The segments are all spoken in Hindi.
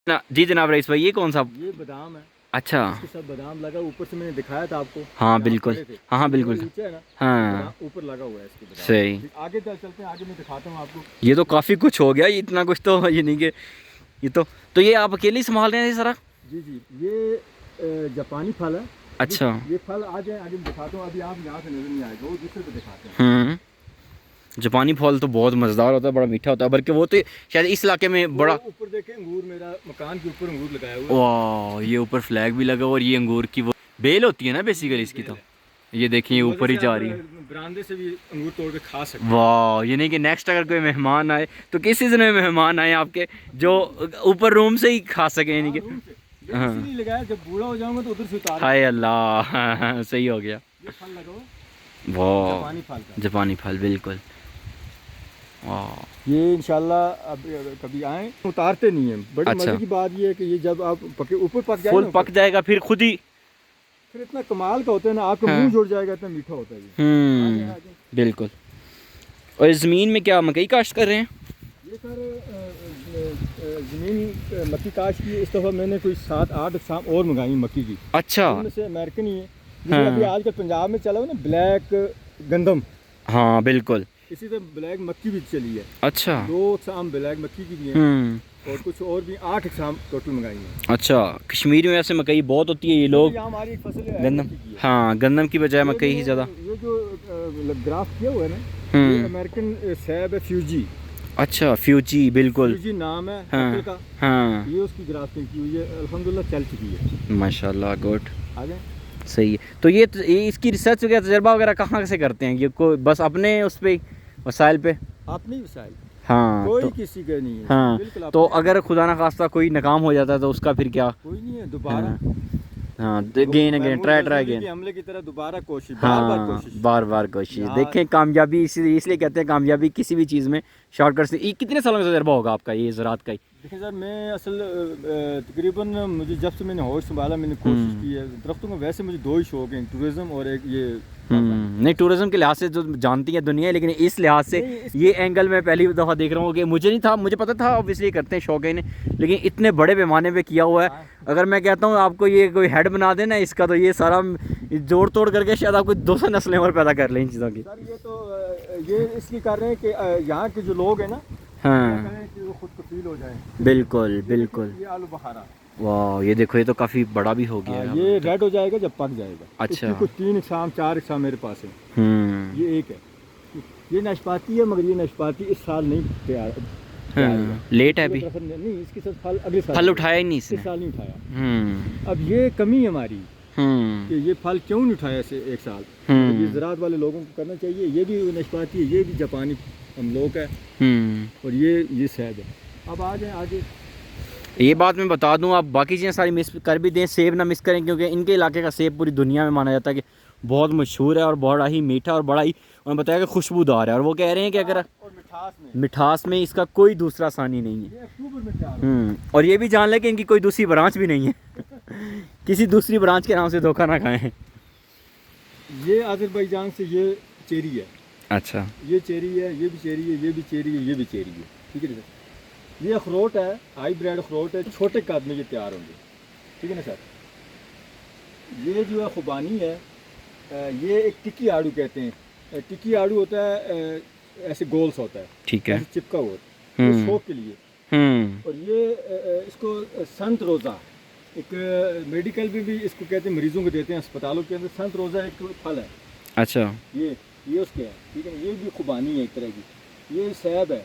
ना जी जनाब रईस भाई, ये कौन सा? ये बादाम है। अच्छा। इसके सब बादाम लगा ऊपर से, मैंने दिखाया था आपको। हाँ यहाँ बिल्कुल। खड़े थे, हाँ हाँ ये जो बिल्कुल। ऊंचा है ना, ये बादाम हाँ ऊपर लगा हुआ है इसके बादाम। सही। ठीक, आगे चलते हैं, आगे मैं दिखाता हूँ आपको। ये तो काफ़ी कुछ हो गया, ये इतना कुछ तो ये नहीं कि ये तो ये आप अकेले ही संभाल रहे हैं ये सारा? जी जी, ये जापानी फल है। अभी अच्छा। ये फल आ जाए आगे मैं दिखाता हूँ, अभी आप यहाँ से नजर नहीं आएगा, वो दूसरे पे दिखाते हैं। जापानी फल तो बहुत मज़ेदार होता है, बड़ा मीठा होता है, बल्कि वो तो शायद इस इलाके में वो बड़ा। ऊपर देखें अंगूर, मेरा मकान के ऊपर अंगूर लगाया हुआ है। वाह, ये ऊपर फ्लैग भी लगा हुआ, और ये अंगूर की वो बेल होती है ना बेसिकली इसकी, बेल तो है। ये देखिए ये तो मजे ऊपर ही से जा आप रही है। बरामदे से भी अंगूर तोड़ के खा सकते हैं। वाह, ये नहीं कि नेक्स्ट अगर कोई मेहमान आए तो किस सीजन में मेहमान आए आपके, जो ऊपर रूम से ही खा सके, यानी हाँ, कि। रूम से। ये हाँ। इसीलिए लगाया, जब बूढ़ा हो जाऊंगा तो उधर से उतार। हाय अल्लाह। हाँ, सही हो गया। ये फल लगाओ, वाह, जापानी फल का। जापानी फल बिल्कुल। वाह। ये इंशाल्लाह अब कभी आए, उतारते नहीं है। बड़ी अच्छा। मजे की बात ये है कि ये जब आप पके ऊपर पक जाए फुल ना, पक जाएगा फिर खुद ही। फिर इतना कमाल का होता है ना, आपका हाँ। मुंह जुड़ जाएगा, इतना मीठा होता है ये। आगे आगे। बिल्कुल। और इस ज़मीन में क्या मकई काश्त कर रहे हैं? ये सर ज़मीन मक्की काश की, इस दफ़ा मैंने कोई 7-8 अक़साम और मंगाई मक्की की। अच्छा। उनमें से अमेरिकन ही है, जैसे हाँ। अभी आजकल पंजाब में चला हुआ ना ब्लैक गंदम, हाँ बिल्कुल। इसी तरह ब्लैक मक्की भी चली है। अच्छा। 2 अक़साम ब्लैक मक्की की भी हैं, और कुछ और भी 8 अक़साम टोटल मंगाई हैं। अच्छा, कश्मीर में ऐसे मकई बहुत होती है, ये लोग यहाँ हमारी एक फसल है गंदम, मक्की की है। हाँ गंदम की बजाय मकई ही ज़्यादा। ये जो ग्राफ किया हुआ है ना, ये अमेरिकन सेब है, फ्यूजी। अच्छा, फ्यूजी बिल्कुल। फ्यूजी नाम है हाँ। एप्पल का। हाँ ये उसकी ग्राफ्टिंग की हुई है, अल्हम्दुलिल्लाह चल चुकी है। माशाल्लाह, गुड। आगे सही है। तो ये इसकी रिसर्च वगैरह तजर्बा वगैरह कहाँ से करते हैं, ये कोई बस अपने उस पे वसाइल पे? अपनी वसाइल, हाँ कोई तो। किसी का नहीं है। हाँ बिल्कुल तो अपने। अगर खुदा ना खास्ता कोई नाकाम हो जाता है तो उसका फिर क्या? कोई नहीं है, दोबारा हाँ, अगेन अगेन, ट्राई के अगेन। हमले की तरह दोबारा कोशिश, बार बार हाँ कोशिश। बार बार कोशिश। यार, देखें कामयाबी इसलिए कहते हैं, कामयाबी किसी भी चीज़ में शॉर्टकट से। ये कितने सालों का तजर्बा होगा आपका ये ज़राअत का ही? देखिए सर, मैं असल तकरीबन मुझे जब से मैंने होश संभाला, मैंने कोशिश की है दरख्तों का। वैसे मुझे 2 ही शौक हैं, टूरिज़्म और एक ये नहीं, टूरिज्म के लिहाज से जो जानती है दुनिया है, लेकिन इस लिहाज से ये एंगल मैं पहली दफ़ा देख रहा हूँ कि मुझे नहीं था, मुझे पता था ऑब्वियसली करते हैं शौकीन, लेकिन इतने बड़े पैमाने पे किया हुआ है। अगर मैं कहता हूँ आपको ये कोई हेड बना देना इसका, तो ये सारा जोड़ तोड़ करके शायद आपको 200 नस्लें और पैदा कर लें इन चीज़ों की। सर ये तो ये इसलिए कर रहे हैं कि यहाँ के जो लोग हैं ना, हाँ करें कि वो खुद कफील हो जाए। बिल्कुल बिल्कुल। ये आलू बुखारा, वाह, ये देखो, ये तो काफ़ी बड़ा भी हो गया है। ये रेड हो जाएगा जब पक जाएगा। अच्छा। इसकी कुछ 3 अक़साम 4 अक़साम मेरे पास है। ये एक है, ये नाशपाती है, मगर ये नाशपाती इस साल नहीं तैयार। हाँ, लेट है अभी। नहीं, इसके साथ फल अगले साल। फल उठाया ही नहीं इस इसने। साल नहीं उठाया। अब ये कमी है हमारी कि ये फल क्यों नहीं उठाया इसे एक साल। तो ये ज़राअत वाले लोगों को करना चाहिए। ये भी नाशपाती है, ये भी जापानी अमलोक है, और ये सेब है। अब आ जाए आगे। ये बात मैं बता दूं, आप बाकी चीज़ें सारी मिस कर भी दें, सेब ना मिस करें, क्योंकि इनके इलाके का सेब पूरी दुनिया में माना जाता है कि बहुत मशहूर है और बड़ा ही मीठा और बड़ा ही, उन्होंने बताया कि खुशबूदार है। और वो कह रहे हैं कि अगर मिठास में इसका कोई दूसरा सानी नहीं है। ये अक्टूबर में तैयार और ये भी जान लें कि इनकी कोई दूसरी ब्रांच भी नहीं है। किसी दूसरी ब्रांच के नाम से धोखा ना खाएं। ये अज़रबैजान से ये चेरी है। अच्छा। ये चेरी है, ये भी चेरी है, ये भी चेरी है, ये भी चेरी है। ठीक है सर, ये अखरोट है, हाईब्रिड अखरोट है, छोटे कद में ये तैयार होंगे। ठीक है ना सर। ये जो है खुबानी है, ये एक टिक्की आड़ू कहते हैं। टिक्की आड़ू होता है ऐसे गोल सा होता है, ठीक है, ऐसे चिपका हुआ होता है, ये शौक के लिए। और ये इसको संत रोज़ा, एक मेडिकल में भी इसको कहते हैं, मरीजों को देते हैं अस्पतालों के अंदर। संत रोज़ा एक फल है। अच्छा। ये उसके है। ठीक है, ये भी खुबानी है एक तरह की। ये सेब है।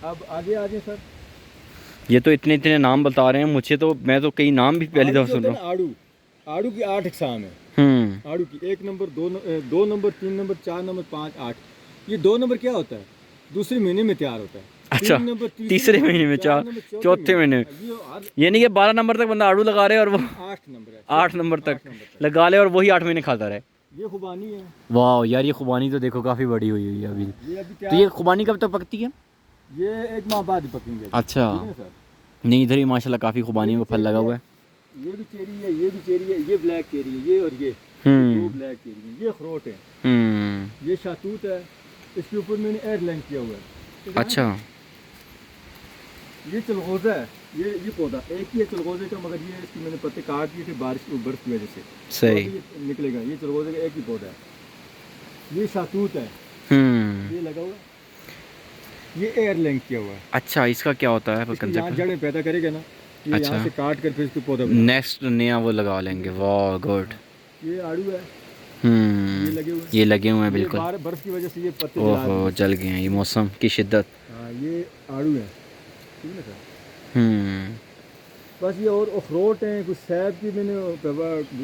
अब आगे आगे सर, ये तो इतने इतने नाम बता रहे हैं मुझे, तो मैं तो कई नाम भी पहली दफ़ा सुन रहा हूँ। आड़ू की 8 अक़साम है। आड़ू की 1 नंबर, 2 नंबर, 3 नंबर, 4 नंबर, 5, 8। ये 2 नंबर क्या होता है? दूसरे महीने में तैयार होता है। अच्छा, तीसरे महीने में, चौथे महीने में। ये नहीं कि 12 नंबर तक बंदा आड़ू लगा रहे और वो 8 नंबर तक लगा ले और वही 8 महीने खाता रहे। ये खुबानी है। वाह यार, ये खुबानी तो देखो काफ़ी बड़ी हुई है अभी। तो ये खुबानी कब तक पकती है? ये 1 माह बाद पकेंगे। अच्छा। नहीं, इधर ही माशाल्लाह काफ़ी खुबानी का फल लगा हुआ है। ये भी चेरी है, ये भी चेरी है, ये ब्लैक चेरी है, ये और ये 2 ब्लैक चेरी है। ये अखरोट है। ये शातूत है, इसके ऊपर मैंने एयरलाइन किया हुआ है। अच्छा। ये चलगोज़ा है, ये पौधा एक ही है चिलगोजे का, मगर ये इसकी मैंने पत्ते काट दिए थे बारिश बर्फ की वजह से। सही। तो ये निकलेगा, ये चिलगोजे का एक ही पौधा है। ये शातूत है, ये लगा हुआ, ये एयर लिंक किया हुआ है। अच्छा, इसका क्या होता है इसकी यहाँ जड़ें पैदा करेगा ना, ये अच्छा। यहाँ से काट कर फिर इसको पौधा नेक्स्ट नया वो लगा लेंगे। वाह गुड। ये आड़ू है, ये लगे हुए हैं, ये लगे हुए हैं बिल्कुल। बर्फ की वजह से ये पत्ते ओहो जल गए हैं, ये मौसम की शिद्दत। हाँ, ये आड़ू है, ठीक है ना सर। बस ये और अखरोट हैं, कुछ सेब की मैंने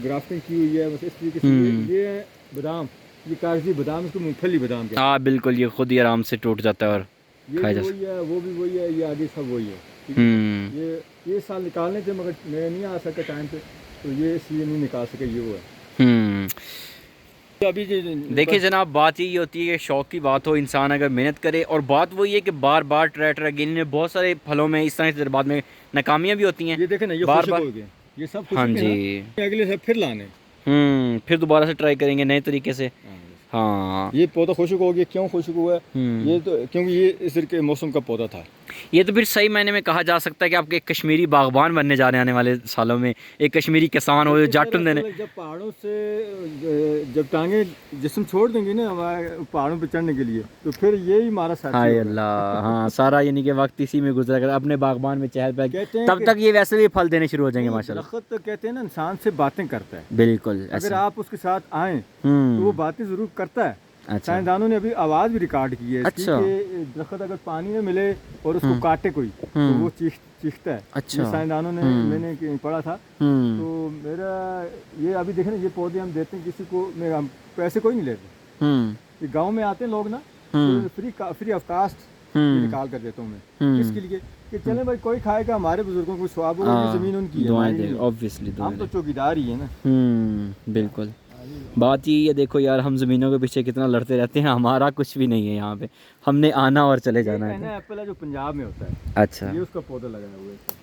ग्राफ्टिंग की हुई है, बस इस तरीके से। ये है बादाम, ये कागजी बादाम, इसको मूंगफली बादाम कहते हैं। हाँ बिल्कुल, ये खुद ही आराम से टूट जाता है और ये भी वही है, वो भी वही है, ये आगे सब वही है, ठीक है? ये साल निकालने थे मगर मैं नहीं आ सका टाइम पे, तो ये इसलिए नहीं निकाल सके, ये वो है। तो अभी देखिए जनाब, बात यही होती है कि शौक़ की बात हो, इंसान अगर मेहनत करे, और बात वही है कि बार बार ट्राई अगेन ने बहुत सारे फलों में इस तरह से बाद में नाकामियाँ भी होती हैं। ये देखें ना, ये बार बार हो गए, ये सब हाँ जी, अगले से फिर लाने, फिर दोबारा से ट्राई करेंगे नए तरीके से। हाँ, ये पौधा खुशक हो गया, क्यों खुशक हुआ है? ये तो क्योंकि ये इस के मौसम का पौधा था। ये तो फिर सही मायने में कहा जा सकता है कि आपके कश्मीरी बागबान बनने जा रहे हैं आने वाले सालों में, एक कश्मीरी किसान हो जाटुन देने। जब पहाड़ों से जब टांगे जिस्म छोड़ देंगे ना हमारे पहाड़ों पे चढ़ने के लिए, तो फिर यही हमारा साथी हाय अल्लाह। हाँ, सारा यानी कि वक्त इसी में गुजरा कर अपने बागबान में चहल पहल, तब तक ये वैसे भी फल देने शुरू हो जाएंगे माशाल्लाह। दरख्त तो कहते हैं ना इंसान से बातें करता है, बिल्कुल। अगर आप उसके साथ आए तो वो बातें जरूर करता है। अच्छा। साइंसदानों ने अभी आवाज़ भी रिकॉर्ड की है इसकी, अच्छा। कि दरख्त अगर पानी में मिले और उसको काटे कोई, तो वो चीखता है। अच्छा। साइंसदानों ने मैंने पढ़ा था। तो मेरा ये अभी देखें ना, ये पौधे हम देते हैं किसी को, हम पैसे कोई नहीं लेते। ये गांव में आते हैं लोग ना, तो फ्री ऑफ कास्ट निकाल कर देता हूँ मैं। किसके लिए? कि चले भाई कोई खाएगा, हमारे बुजुर्गों को स्वाब हो, जमीन उनकी है, ऑब्वियसली हम तो चौकीदार ही है ना। बिल्कुल, बात यही है। देखो यार, हम ज़मीनों के पीछे कितना लड़ते रहते हैं, हमारा कुछ भी नहीं है यहाँ पे, हमने आना और चले जाना है। एप्पल है जो पंजाब में होता है। अच्छा, ये उसका पौधा लगाया हुआ है।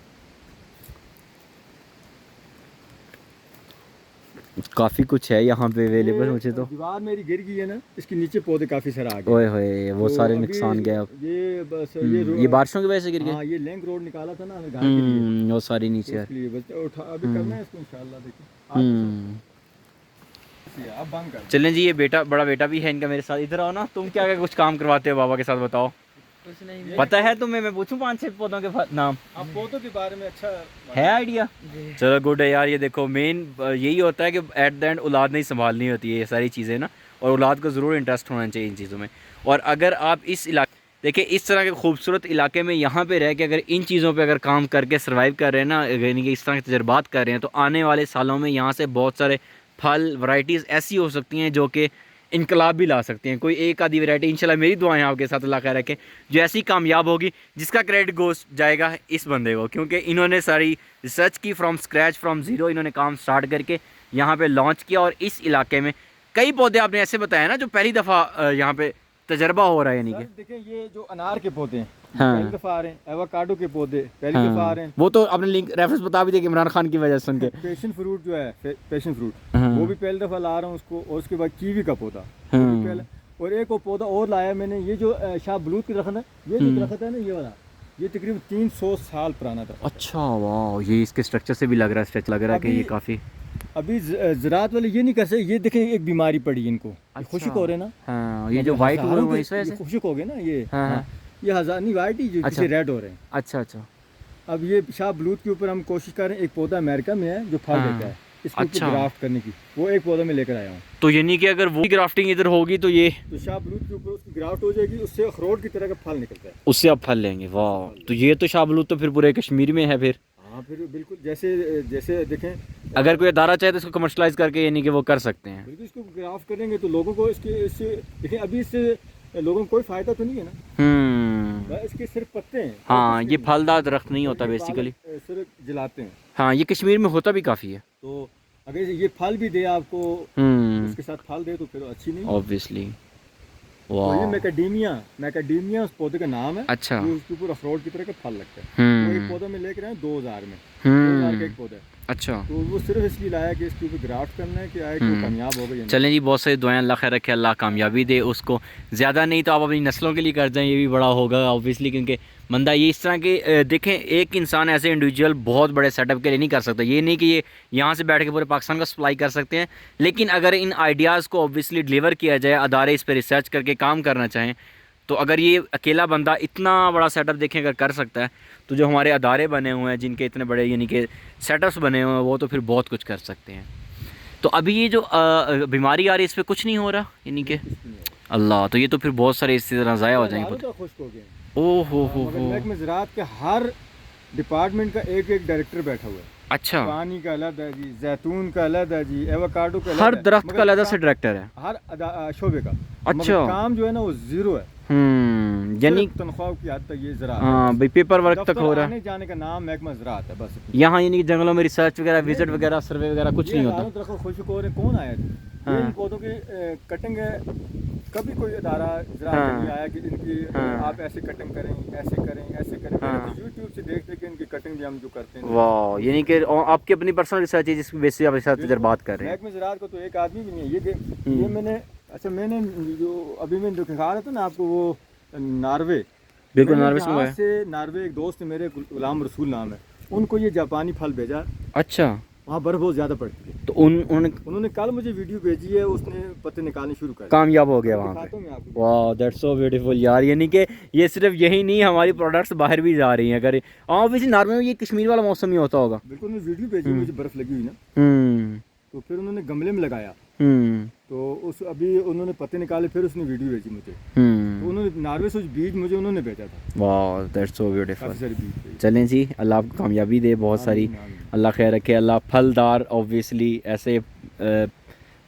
काफ़ी कुछ है यहाँ पे अवेलेबल। मुझे तो दीवार मेरी गिर गई है ना, इसके नीचे पौधे काफ़ी सारे आ गए। ओए होए, वो सारे नुकसान गए अब। ये बस ये बारिशों की वजह से गिर गए। हाँ, ये लिंक रोड निकाला था ना घर के लिए, वो सारी नीचे है। अभी करना है इसको इंशाल्लाह। देखिए अब बंद कर। चलें जी, ये बेटा, बड़ा बेटा भी है इनका मेरे साथ। इधर आओ ना, तुम क्या क्या कुछ काम करवाते हो बाबा के साथ, बताओ। कुछ नहीं पता है तुम्हें? मैं पूछूं 5-6 पौधों के नाम? आप पौधों के बारे में अच्छा है आइडिया? चलो गुड है यार। ये देखो, मेन यही होता है कि एट द एंड औलाद नहीं संभालनी होती है ये सारी चीज़ें ना, और औलाद को ज़रूर इंटरेस्ट होना चाहिए इन चीज़ों में। और अगर आप इस इलाके, देखिए इस तरह के खूबसूरत इलाके में यहाँ पे रह के अगर इन चीज़ों पे अगर काम करके सर्वाइव कर रहे हैं ना, यानी कि इस तरह के तजर्बात कर रहे हैं, तो आने वाले सालों में यहाँ से बहुत सारे फल वैराइटीज़ ऐसी हो सकती हैं जो कि इनकलाब भी ला सकती हैं। कोई एक आधी वैरायटी, इंशाल्लाह मेरी दुआएं आपके साथ अल्लाह खैर रखे, जो ऐसी कामयाब होगी जिसका क्रेडिट गोस जाएगा इस बंदे को, क्योंकि इन्होंने सारी रिसर्च की फ्रॉम स्क्रैच, फ्रॉम ज़ीरो इन्होंने काम स्टार्ट करके यहाँ पे लॉन्च किया। और इस इलाके में कई पौधे आपने ऐसे बताया ना जो पहली दफ़ा यहाँ पे तजर्बा हो रहा है। यानी कि देखें, ये जो अनार के पौधे हैं हाँ। पहली दफ़ा आ रहे हैं, एवोकाडो के पौधे पहली हाँ। दफ़ा आ रहे हैं। वो तो आपने लिंक रेफरेंस बता भी दिया इमरान खान की वजह से सुन के। पैशन फ्रूट जो है, पैशन फ्रूट, हाँ। वो भी पहली दफ़ा ला रहा हूँ उसको। और उसके बाद कीवी का पौधा, वो भी पहले। और एक वो पौधा और लाया मैंने, ये जो शाह बलूत की दरख्त है, ये जो दरख्त है ना, ये वाला, ये तकरीबन 300 साल पुराना था। अच्छा वाह, ये इसके स्ट्रक्चर से भी लग रहा है, स्ट्रक्चर लग रहा है कि ये काफ़ी। अभी ज़राअत वाले ये नहीं कर सकते। ये देखें, एक बीमारी पड़ी इनको, खुशक हो रहे ना। हाँ, ये जो वाइट हुए हैं इस वजह से खुशक हो गए ना ये। हाँ। ये हजार नहीं, वाइट ही जो पीछे रेड हो रहे हैं। अच्छा अच्छा। अब ये शाह बलूत के ऊपर हम कोशिश कर रहे हैं। एक पौधा अमेरिका में है जो फल देता है, इसके ऊपर ग्राफ्ट करने की, वो एक पौधा में लेकर आया हूँ। तो यानी कि अगर वो ग्राफ्टिंग इधर होगी तो ये तो शाह बलूत के ऊपर उसकी ग्राफ्ट हो जाएगी, उससे अखरोट की तरह का फल निकलता है, उससे आप फल लेंगे। वाह, तो ये तो शाह बलूत तो फिर पूरे कश्मीर में है फिर। हाँ, फिर बिल्कुल जैसे जैसे देखें, अगर कोई अदारा चाहे तो इसको कमर्शलाइज करके यानी कि वो कर सकते हैं। बिल्कुल इसको ग्राफ्ट करेंगे तो लोगों को इससे देखें, अभी इससे लोगों को कोई फ़ायदा तो नहीं है ना। इसके सिर्फ पत्ते हैं। हाँ, ये फलदार दरख्त नहीं होता बेसिकली, सिर्फ जलाते हैं। हाँ, ये कश्मीर में होता भी काफ़ी है। तो अगर ये फल भी दे आपको, उसके साथ फल दे तो फिर अच्छी नहीं, ऑब्वियसली। तो ये मैकाडेमिया उस पौधे का नाम है। अच्छा। उसके ऊपर अखरोट की तरह का फल लगता है। वो एक पौधा में लेकर आए 2000 में, 2000 का एक पौधा है। अच्छा। तो वो सिर्फ इसलिए लाया कि इसके ऊपर ग्राफ्ट करना है कि आए कि वो कामयाब हो गई। चलें जी, बहुत सारी दुआएं, अल्लाह खैर रखे, अल्लाह कामयाबी दे उसको। ज़्यादा नहीं तो आप अपनी नस्लों के लिए कर जाएं, ये भी बड़ा होगा ऑब्वियसली, क्योंकि बंदा ये इस तरह के देखें, एक इंसान ऐसे इंडिविजुअल बहुत बड़े सेटअप के लिए नहीं कर सकता। ये नहीं कि ये यहाँ से बैठ के पूरे पाकिस्तान का सप्लाई कर सकते हैं, लेकिन अगर इन आइडियाज़ को ऑब्वियसली डिलीवर किया जाए, अदारे इस पर रिसर्च करके काम करना चाहें, तो अगर ये अकेला बंदा इतना बड़ा सेटअप देखें अगर कर सकता है, तो जो हमारे अदारे बने हुए हैं जिनके इतने बड़े यानी कि सेटअप्स बने हुए हैं, वो तो फिर बहुत कुछ कर सकते हैं। तो अभी ये जो बीमारी आ रही है इस पर कुछ नहीं हो रहा यानी कि अल्लाह, तो ये तो फिर बहुत सारे इसी तरह ज़ाया हो जाएंगे। तो खुश हो गए। ओह हो महकमे ज़राअत के हर डिपार्टमेंट का एक एक डायरेक्टर बैठा हुआ है। अच्छा, पानी का अलग है जी, जैतून का अलग है जी, एवोकाडो का अलग हर है, दरख्त मगर का अलग से डायरेक्टर है। हर शोबे का। अच्छा। मगर काम जो है ना वो जीरो है। यानी तनख्वाह की हद तक ये ज़राअत हाँ भाई, पेपर वर्क तक हो रहा है। आने जाने का नाम महकमा ज़राअत है बस। यहाँ यानी कि जंगलों में रिसर्च वगैरह, विजिट वगैरह, सर्वे वगैरह कुछ नहीं होता। खुश हो रहे कौन आया जी? हाँ। इन पौधों की कटिंग कभी कोई अदारा ज़राअत नहीं आया कि इनकी आप ऐसे कटिंग करें, ऐसे करें, ऐसे करें। यूट्यूब से देख देख के इनकी कटिंग भी हम जो करते हैं। वाह, यानी कि आपकी अपनी पर्सनल रिसर्च है जिसकी बेसिस पे आप रिसर्च तजर्बात कर रहे हैं। महकमा ज़राअत को तो एक आदमी भी नहीं है ये मैंने मैंने जो अभी मैंने जो दिखा रहा था ना आपको, वो नार्वे, बिल्कुल नार्वे से नार्वे एक दोस्त मेरे गुलाम रसूल नाम है, उनको ये जापानी फल भेजा। अच्छा, वहाँ बर्फ बहुत ज़्यादा पड़ती है, तो उन्होंने कल मुझे वीडियो भेजी है, उसने पत्ते निकालने शुरू कर कामयाब हो गया वहाँ पे। वाह, दैट्स सो ब्यूटीफुल यार। यानी कि ये सिर्फ यही नहीं, हमारी प्रोडक्ट्स बाहर भी जा रही हैं। अगर ऑब्वियसली नॉर्मल में ये कश्मीर वाला मौसम ही होता होगा। बिल्कुल, मैं वीडियो भेजी, मुझे बर्फ लगी हुई ना, तो फिर उन्होंने गमले में लगाया, तो उस अभी उन्होंने पत्ते निकाले, फिर उसने वीडियो भेजी मुझे, तो उन्होंने नार्वे से बीज मुझे उन्होंने भेजा था। वाह, दैट्स सो ब्यूटीफुल। चलें जी, अल्लाह आपको कामयाबी दे बहुत सारी, अल्लाह खैर रखे, अल्लाह फलदार ऑब्वियसली ऐसे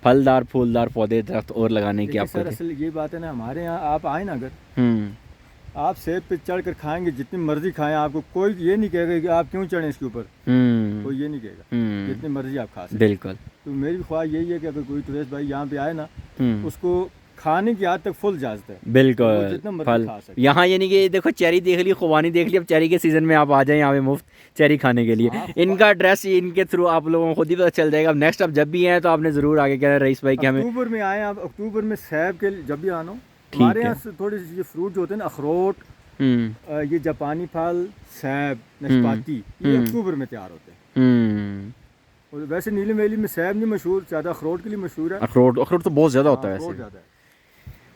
फलदार फूलदार पौधे दरख्त और लगाने की आपको। असल ये बात है ना, हमारे यहाँ आप आए ना, अगर आप सेब पे चढ़ कर खाएंगे, जितनी मर्जी खाएं, आपको कोई ये नहीं कहेगा कि आप क्यों चढ़े इसके ऊपर, कोई ये नहीं कहेगा, जितनी मर्जी आप खा सकते। बिल्कुल। तो मेरी ख्वाहिश यही है कि अगर कोई टूरिस्ट भाई यहाँ पे आए ना, उसको खाने की हद तक फुल इजाजत है। बिल्कुल, फल यहाँ यानी कि देखो, चेरी देख ली, खुबानी देख ली, अब चेरी के सीज़न में आप आ जाएं यहाँ पे मुफ्त चेरी खाने के लिए। इनका एड्रेस इनके थ्रू आप लोगों को खुद ही पता चल जाएगा। अब नेक्स्ट आप जब भी आए तो आपने ज़रूर आगे कहना रईस भाई कि हमें अक्टूबर में आए, आप अक्टूबर में सेब के जब भी आना, हमारे यहाँ थोड़े से ये फ्रूट जो होते हैं ना, अखरोट, ये जापानी फल, सेब, नाशपाती, ये अक्टूबर में तैयार होते हैं। और वैसे नीलम वैली में सेब नहीं मशहूर, ज़्यादा अखरोट के लिए मशहूर है। अखरोट तो बहुत ज़्यादा होता है वैसे।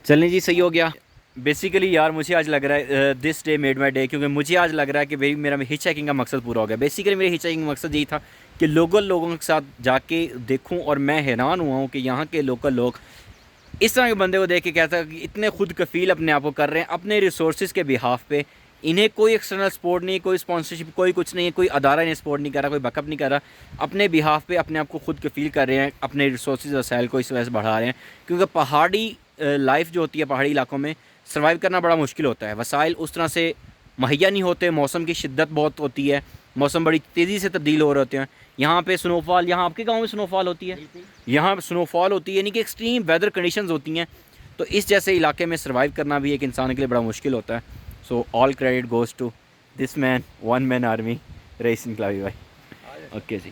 चलें जी, सही हो गया। बेसिकली यार मुझे आज लग रहा है this day made my day, क्योंकि मुझे आज लग रहा है कि भाई मेरा हिच हाइकिंग का मकसद पूरा हो गया। बेसिकली मेरे हिच हाइकिंग का मकसद यही था कि लोगों के साथ जाके देखूं, और मैं हैरान हुआ हूँ कि यहाँ के लोकल लोग इस तरह के बंदे को देख के कहता है कि इतने खुद कफील अपने आप को कर रहे हैं अपने रिसोर्सेज के बिहाफ पे। इन्हें कोई एक्सटर्नल सपोर्ट नहीं, कोई स्पॉन्सरशिप, कोई कुछ नहीं है, कोई अदारा इन्हें सपोर्ट नहीं कर रहा, कोई बैकअप नहीं कर रहा। अपने बिहाफ पे अपने आप को खुद कफील कर रहे हैं, अपने रिसोर्सेज वसाइल को इस वजह से बढ़ा रहे हैं। क्योंकि पहाड़ी लाइफ जो होती है, पहाड़ी इलाकों में सर्वाइव करना बड़ा मुश्किल होता है। वसाइल उस तरह से मुहैया नहीं होते, मौसम की शिद्दत बहुत होती है, मौसम बड़ी तेज़ी से तब्दील हो रहे होते हैं। यहाँ पे स्नोफॉल, यहाँ आपके गांव में स्नोफॉल होती है, यहाँ स्नोफॉल होती है, यानी कि एक्सट्रीम वेदर कंडीशंस होती हैं। तो इस जैसे इलाके में सर्वाइव करना भी एक इंसान के लिए बड़ा मुश्किल होता है। So all credit goes to this man, one man army, Rais Inqalabi भाई। ओके जी।